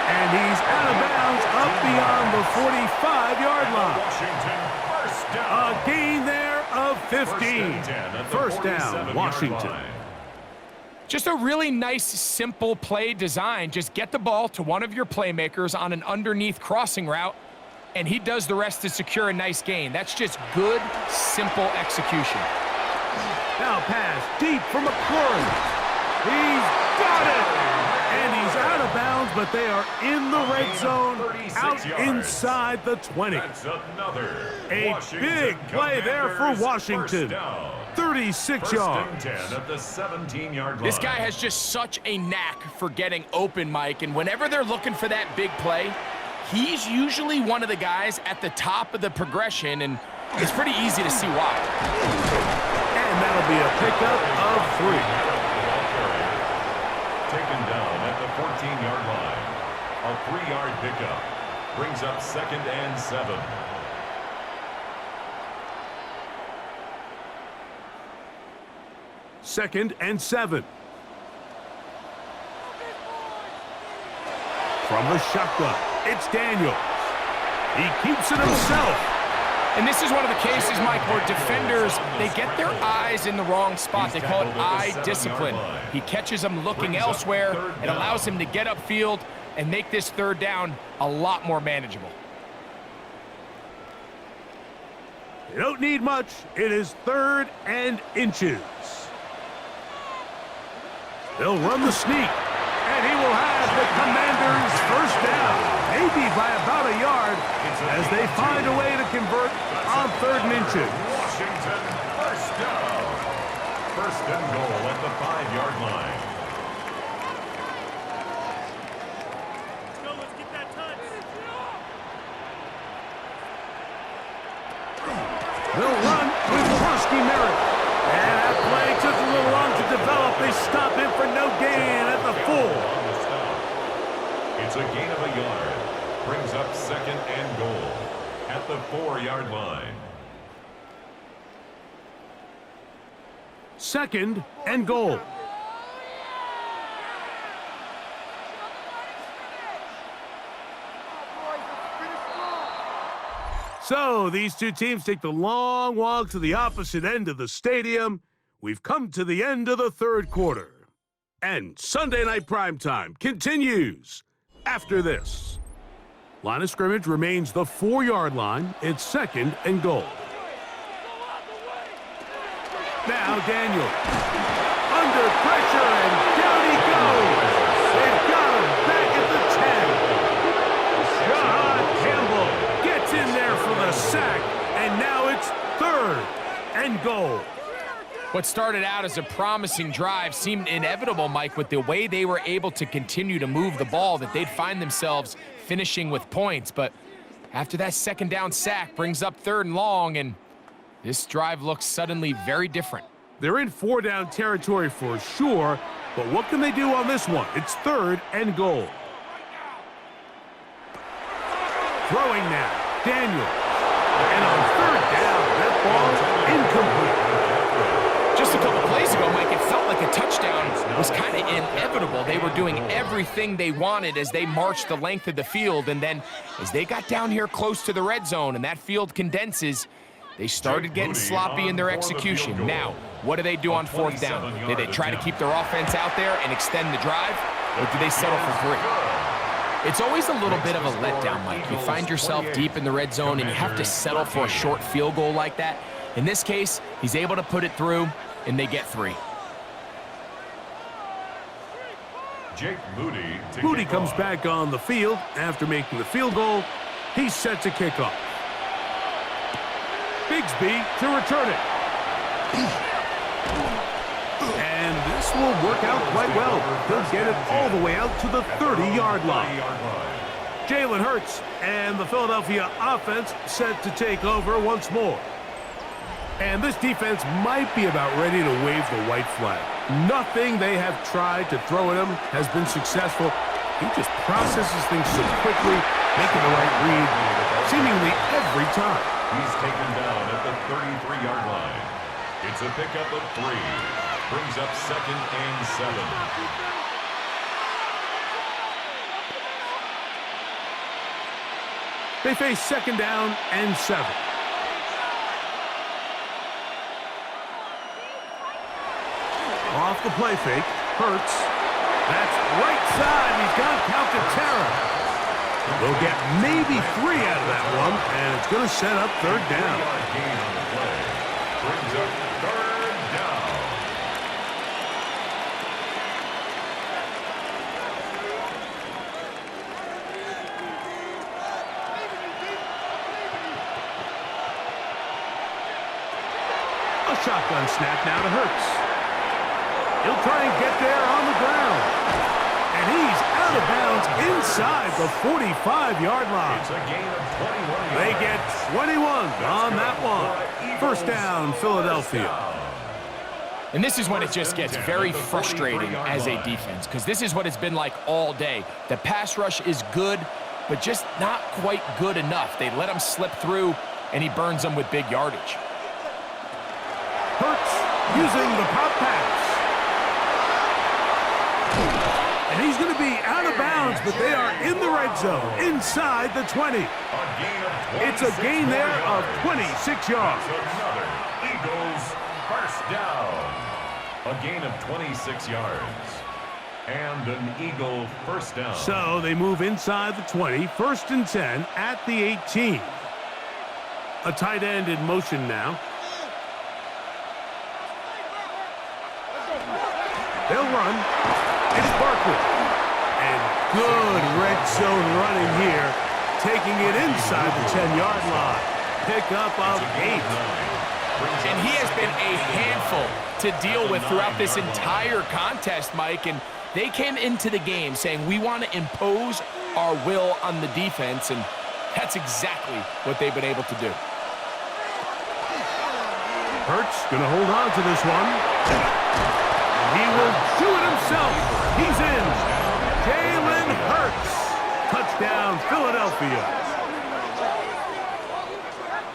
And he's out of bounds up beyond the 45-yard line. A gain there of 15. 1st down, Washington. Just a really nice, simple play design. Just get the ball to one of your playmakers on an underneath crossing route, and he does the rest to secure a nice gain. That's just good, simple execution. Now pass deep for McLaurin. He's got it! And he's out of bounds, but they are in the red zone, out inside the 20. A big play there for Washington. 36 yards. At the 17-yard line. This guy has just such a knack for getting open, Mike, and whenever they're looking for that big play, he's usually one of the guys at the top of the progression, and it's pretty easy to see why. And that'll be a pickup of 3. Taken down at the 14-yard line. A 3-yard pickup brings up 2nd and 7. Second and 7. From the shotgun, it's Daniels. He keeps it himself. And this is one of the cases, Mike, where defenders, they get their eyes in the wrong spot. They call it eye discipline. He catches them looking elsewhere. It allows him to get upfield and make this 3rd down a lot more manageable. You don't need much. It is 3rd and inches. They'll run the sneak, and he will have the Commanders' 1st down, maybe by about a yard, as they find a way to convert on 3rd and inches. Washington 1st down. 1st and goal at the 5-yard line. Let's go, let's get that touch. They'll run with Krusty Merritt. And that play took a little long to develop. They stop him for no gain at the 4. It's a gain of a yard. Brings up 2nd and goal at the 4-yard line. 2nd and goal. So these two teams take the long walk to the opposite end of the stadium. We've come to the end of the third quarter. And Sunday Night Primetime continues after this. Line of scrimmage remains the 4-yard line. It's 2nd and goal. Now Daniel. Under pressure, and down he goes. They've got him back at the 10. John Campbell gets in there for the sack, and now it's 3rd and goal. What started out as a promising drive seemed inevitable, Mike, with the way they were able to continue to move the ball, that they'd find themselves finishing with points. But after that 2nd down sack brings up 3rd and long, and this drive looks suddenly very different. They're in 4-down territory for sure, but what can they do on this one? It's 3rd and goal. Throwing now, Daniel. And on 3rd down, that ball incomplete. Just a couple plays ago, Mike, it felt like a touchdown was kind of inevitable. They were doing everything they wanted as they marched the length of the field, and then as they got down here close to the red zone and that field condenses, they started getting sloppy in their execution. Now, what do they do on 4th down? Do they try to keep their offense out there and extend the drive, or do they settle for 3? It's always a little bit of a letdown, Mike. You find yourself deep in the red zone and you have to settle for a short field goal like that. In this case, he's able to put it through, and they get 3. Jake Moody comes back on the field after making the field goal. He's set to kick off. Bigsby to return it. And this will work out quite well. He'll get it all the way out to the 30-yard line. Jalen Hurts and the Philadelphia offense set to take over once more. And this defense might be about ready to wave the white flag. Nothing they have tried to throw at him has been successful. He just processes things so quickly, making the right read seemingly every time. He's taken down at the 33-yard line. It's a pickup of 3. Brings up 2nd and 7. They face 2nd down and 7. Off the play fake, Hurts. That's right side. He's got counter terror. They'll get maybe 3 out of that one, and it's going to set up 3rd down. Gain on the play. Brings up 3rd down. A shotgun snap now to Hurts. He'll try and get there on the ground. And he's out of bounds inside the 45-yard line. It's a gain of 21 They yards. get 21 on that one. 1st down, Philadelphia. And this is when it just gets very frustrating as a defense, because this is what it's been like all day. The pass rush is good, but just not quite good enough. They let him slip through, and he burns them with big yardage. Hurts using the pop pass. And he's going to be out of bounds, but they are in the red zone, inside the 20. It's a gain there of 26 yards. Another Eagles first down. A gain of 26 yards. And an Eagle first down. So they move inside the 20, 1st and 10 at the 18. A tight end in motion now. They'll run. It's Barkley. And good red zone running here, taking it inside the 10-yard line. Pickup of 8. And he has been a handful to deal with throughout this entire contest, Mike. And they came into the game saying, we want to impose our will on the defense, and that's exactly what they've been able to do. Hurts going to hold on to this one. He will do it himself. He's in. Jalen Hurts. Touchdown, Philadelphia.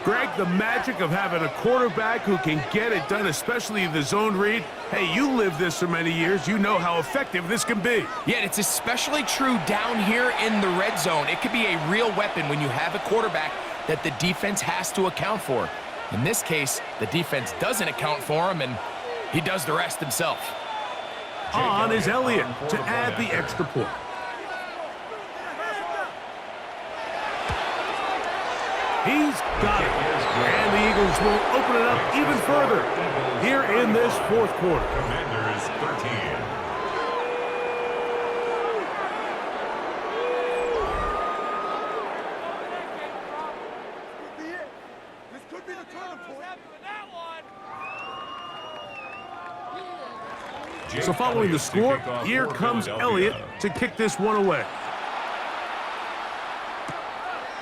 Greg, the magic of having a quarterback who can get it done, especially the zone read. Hey, you lived this for many years. You know how effective this can be. Yeah, it's especially true down here in the red zone. It could be a real weapon when you have a quarterback that the defense has to account for. In this case, the defense doesn't account for him, and he does the rest himself. On is Elliott to add the extra point. He's got it. And the Eagles will open it up even further here in this fourth quarter. Commanders 13. So following the score, here comes Elliott to kick this one away.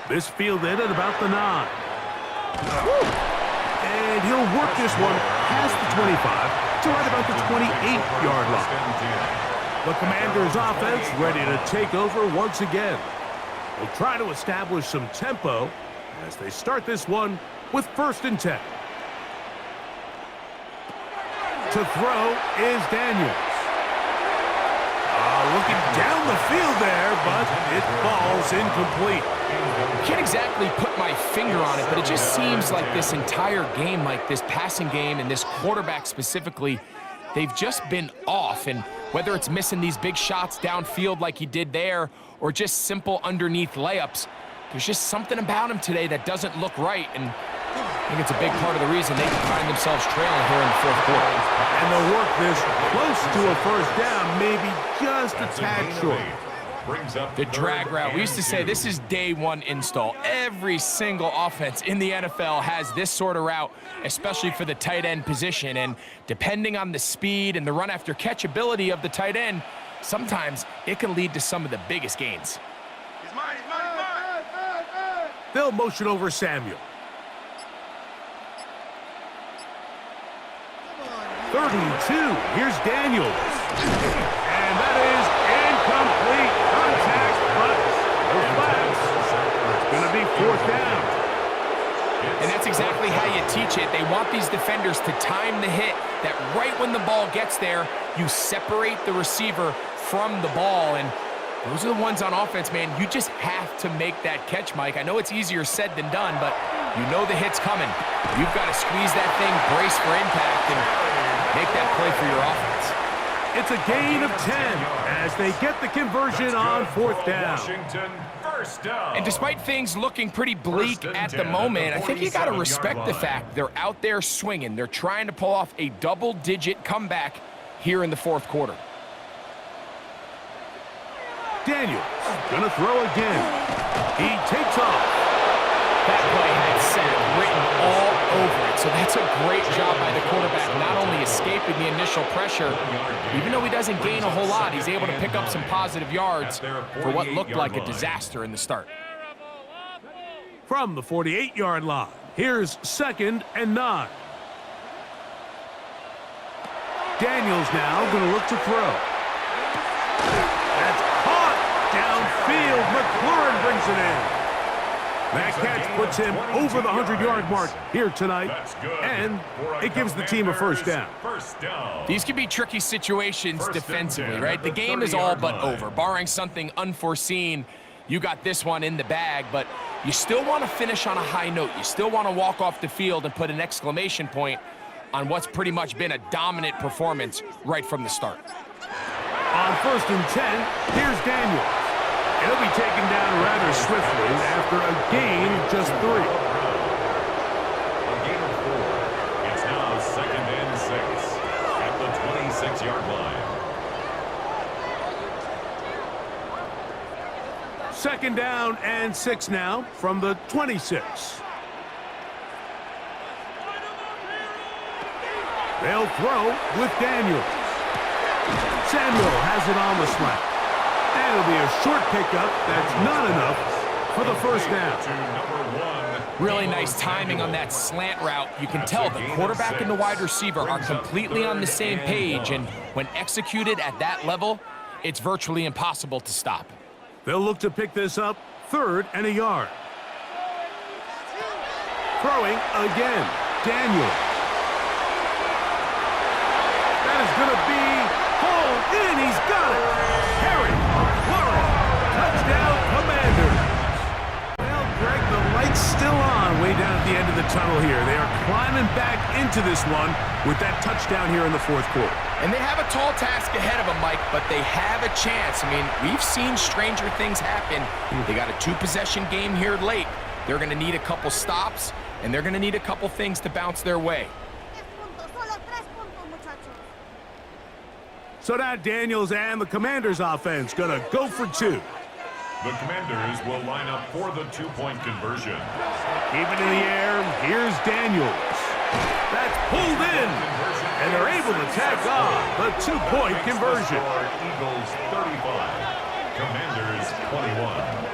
This fielded at about the 9. And he'll work this one past the 25 to right about the 28-yard line. The Commanders' offense ready to take over once again. They'll try to establish some tempo as they start this one with 1st and 10. To throw is Daniels. Looking down the field there, but it falls incomplete. Can't exactly put my finger on it, but it just seems like this entire game, like this passing game and this quarterback specifically, they've just been off. And whether it's missing these big shots downfield like he did there or just simple underneath layups, there's just something about him today that doesn't look right. And I think it's a big part of the reason they can find themselves trailing here in the fourth quarter. And they'll work this close to a 1st down, maybe just a tad short. The drag route. We used to say this is day one install. Every single offense in the NFL has this sort of route, especially for the tight end position. And depending on the speed and the run after catch ability of the tight end, sometimes it can lead to some of the biggest gains. They'll motion over Samuel. 3rd and 2. Here's Daniels. And that is incomplete. Contact, but no flags. It's going to be 4th down. And that's exactly how you teach it. They want these defenders to time the hit, that right when the ball gets there, you separate the receiver from the ball. And those are the ones on offense, man. You just have to make that catch, Mike. I know it's easier said than done, but you know the hit's coming. You've got to squeeze that thing, brace for impact, and make that play for your offense. It's a gain of 10 as they get the conversion on 4th down. Washington, 1st down. And despite things looking pretty bleak at the moment, I think you got to respect the fact they're out there swinging. They're trying to pull off a double-digit comeback here in the fourth quarter. Daniels gonna throw again. He takes off. That play had Sam written all over it, so that's a great job by the quarterback, not only escaping the initial pressure, even though he doesn't gain a whole lot, he's able to pick up some positive yards for what looked like a disaster in the start. From the 48-yard line, here's 2nd and 9. Daniels now gonna look to throw. That's caught downfield. McLaurin brings it in. That catch puts him over the 100-yard mark here tonight, and it gives the team a 1st down. These can be tricky situations defensively, right? The game is all but over. Barring something unforeseen, you got this one in the bag, but you still want to finish on a high note. You still want to walk off the field and put an exclamation point on what's pretty much been a dominant performance right from the start. On 1st and 10, here's Daniels. He'll be taken down rather swiftly after a gain of just 3. A gain of 4. It's now 2nd and 6 at the 26-yard line. 2nd down and 6 now from the 26. They'll throw with Daniels. Samuel has it on the slant. And it'll be a short pickup that's not enough for the 1st down. Really nice timing on that slant route. You can tell the quarterback and the wide receiver are completely on the same page, and when executed at that level, it's virtually impossible to stop. They'll look to pick this up 3rd and a yard. Throwing again, Daniels. That is going to be hauled in. He's got it. Harry McLaurin, touchdown Commanders. Well, Greg, the lights still at the end of the tunnel here. They are climbing back into this one with that touchdown here in the fourth quarter. And they have a tall task ahead of them, Mike, but they have a chance. I mean, we've seen stranger things happen. They got a two-possession game here late. They're going to need a couple stops, and they're going to need a couple things to bounce their way. So now Daniels and the Commanders offense going to go for two. The Commanders will line up for the two-point conversion. Keep it in the air. Here's Daniels. That's pulled in. And they're able to tack on the two-point conversion. Eagles 35, Commanders 21.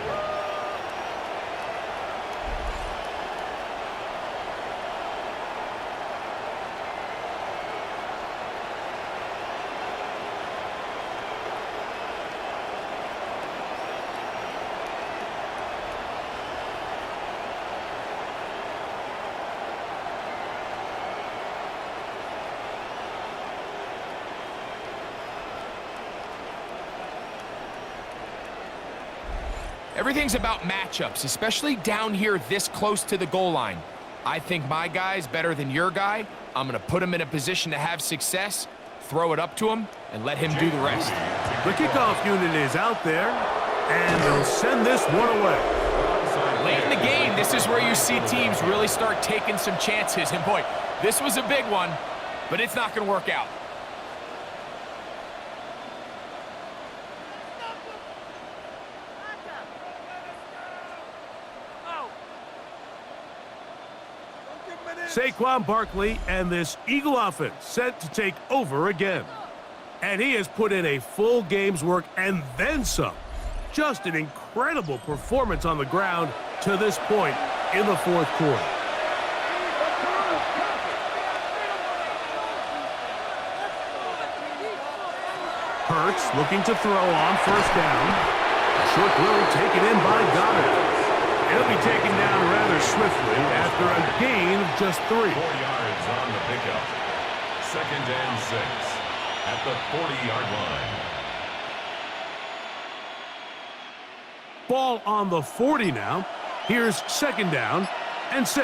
Everything's about matchups, especially down here this close to the goal line. I think my guy's better than your guy. I'm going to put him in a position to have success, throw it up to him, and let him do the rest. The kickoff unit is out there, and they'll send this one away. Late in the game, this is where you see teams really start taking some chances. And boy, this was a big one, but it's not going to work out. Saquon Barkley and this Eagle offense set to take over again. And he has put in a full game's work and then some. Just an incredible performance on the ground to this point in the fourth quarter. Hurts looking to throw on first down. Short throw taken in by Goddard. He'll be taken down rather swiftly after a gain of just 3. 4 yards on the pickup. 2nd and 6 at the 40-yard line. Ball on the 40 now. Here's 2nd down and 6.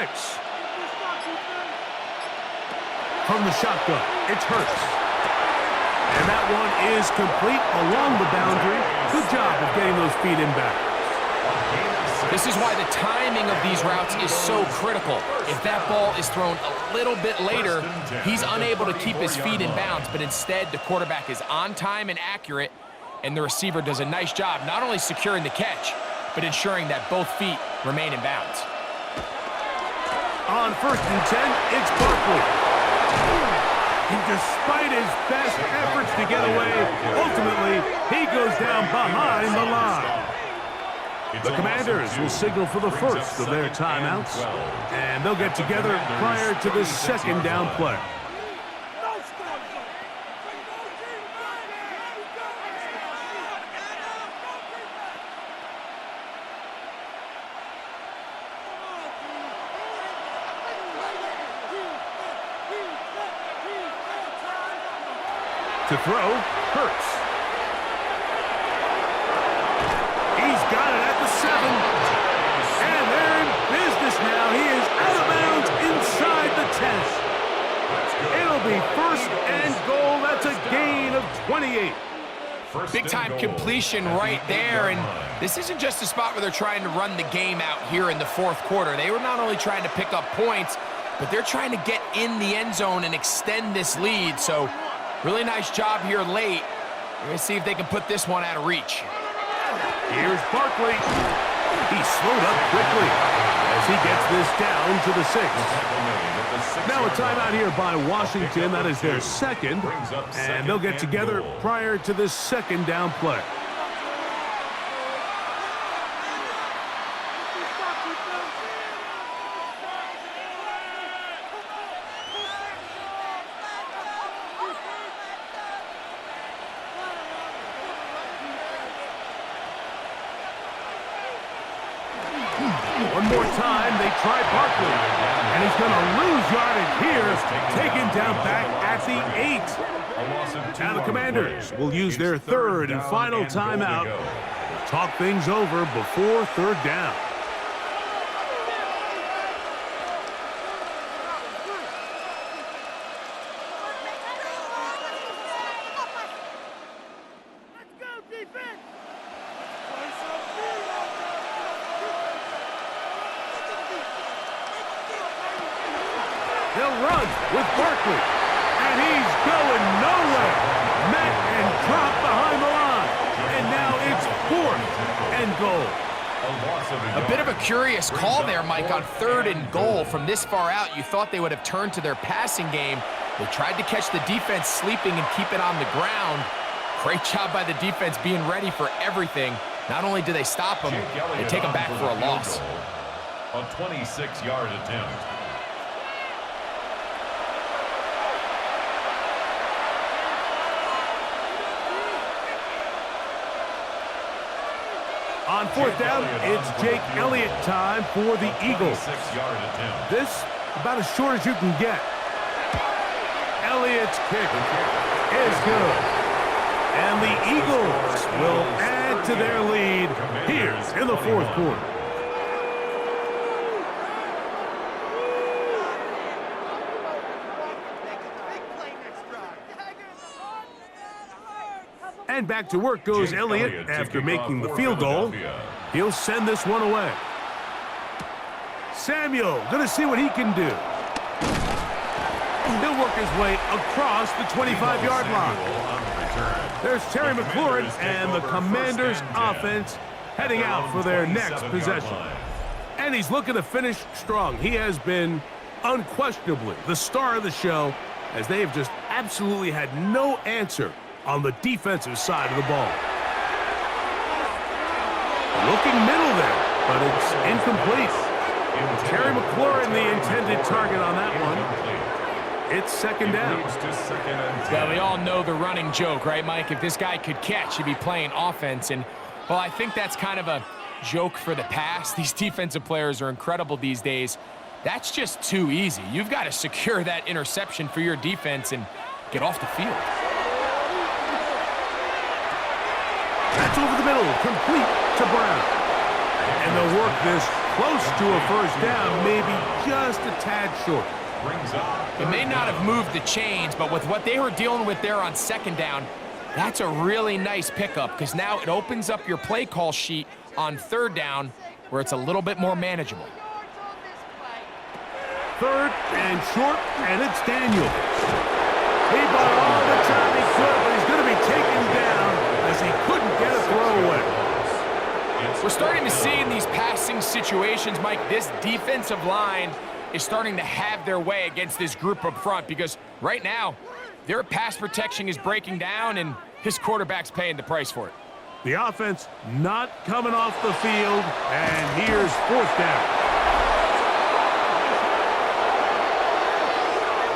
From the shotgun, it's Hurts. And that one is complete along the boundary. Good job of getting those feet in back. This is why the timing of these routes is so critical. If that ball is thrown a little bit later, he's unable to keep his feet in bounds, but instead the quarterback is on time and accurate, and the receiver does a nice job not only securing the catch, but ensuring that both feet remain in bounds. On 1st and 10, it's Barkley. And despite his best efforts to get away, ultimately he goes down behind the line. The Commanders will signal for the first of their timeouts, and they'll get together prior to the 2nd down play. To throw, Hurts. He's got it at the 7. And they're in business now. He is out of bounds inside the 10. It'll be 1st and goal. That's a gain of 28. Big-time completion right there, and this isn't just a spot where they're trying to run the game out here in the fourth quarter. They were not only trying to pick up points, but they're trying to get in the end zone and extend this lead. So really nice job here late. We're going to see if they can put this one out of reach. Here's Barkley. He slowed up quickly as he gets this down to the 6th. Now a timeout here by Washington. That is their 2nd, and they'll get together prior to this 2nd down play. One more time, they try Barkley, and he's going to lose yardage here, taken down back at the 8. Now the Commanders will use their 3rd and final timeout to talk things over before 3rd down. They'll run with Barkley. And he's going nowhere. Met and dropped behind the line. And now it's 4th and goal. A bit of a curious call there, Mike, on 3rd and goal. From this far out, you thought they would have turned to their passing game. They tried to catch the defense sleeping and keep it on the ground. Great job by the defense being ready for everything. Not only do they stop them, they take them back for a loss. A 26-yard attempt. On 4th down, it's Jake Elliott time for the Eagles. 6-yard attempt. This about as short as you can get. Elliott's kick is good. And the Eagles will add to their lead here in the 4th quarter. And back to work goes Elliott after making the field goal. He'll send this one away. Samuel gonna see what he can do. He'll work his way across the 25-yard line. There's Terry McLaurin and the Commanders' offense heading out for their next possession. And he's looking to finish strong. He has been unquestionably the star of the show, as they have just absolutely had no answer on the defensive side of the ball. Looking middle there, but it's incomplete. Terry McLaurin, the intended target on that one. It's 2nd down. Yeah, we all know the running joke, right, Mike? If this guy could catch, he'd be playing offense. And, well, I think that's kind of a joke for the past. These defensive players are incredible these days. That's just too easy. You've got to secure that interception for your defense and get off the field. That's over the middle, complete to Brown. And they'll work this close to a 1st down, maybe just a tad short. It may not have moved the chains, but with what they were dealing with there on 2nd down, that's a really nice pickup, because now it opens up your play call sheet on 3rd down where it's a little bit more manageable. 3rd and short, and it's Daniels. He bought all the time he could, but he's going to be taken down as he couldn't get a throw away. We're starting to see in these passing situations, Mike, this defensive line is starting to have their way against this group up front, because right now their pass protection is breaking down and his quarterback's paying the price for it. The offense not coming off the field, and here's 4th down.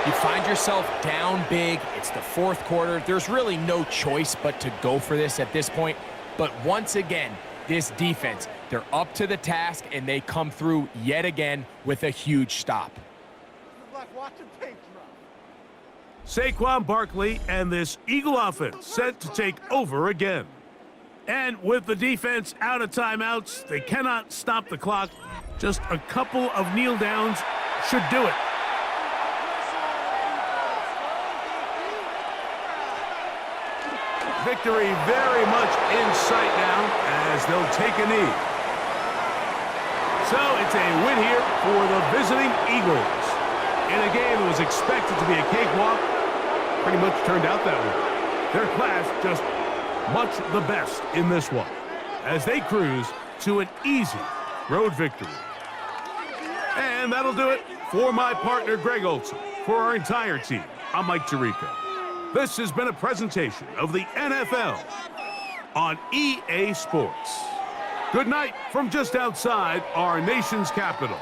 You find yourself down big. It's the 4th quarter. There's really no choice but to go for this at this point. But once again, this defense, they're up to the task, and they come through yet again with a huge stop. Saquon Barkley and this Eagle offense set to take over again. And with the defense out of timeouts, they cannot stop the clock. Just a couple of kneel downs should do it. Victory very much in sight now as they'll take a knee. So it's a win here for the visiting Eagles. In a game that was expected to be a cakewalk, pretty much turned out that way. Their class just much the best in this one as they cruise to an easy road victory. And that'll do it for my partner Greg Olson. For our entire team, I'm Mike Tirico. This has been a presentation of the NFL on EA Sports. Good night from just outside our nation's capital.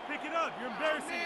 Pick it up. You're embarrassing.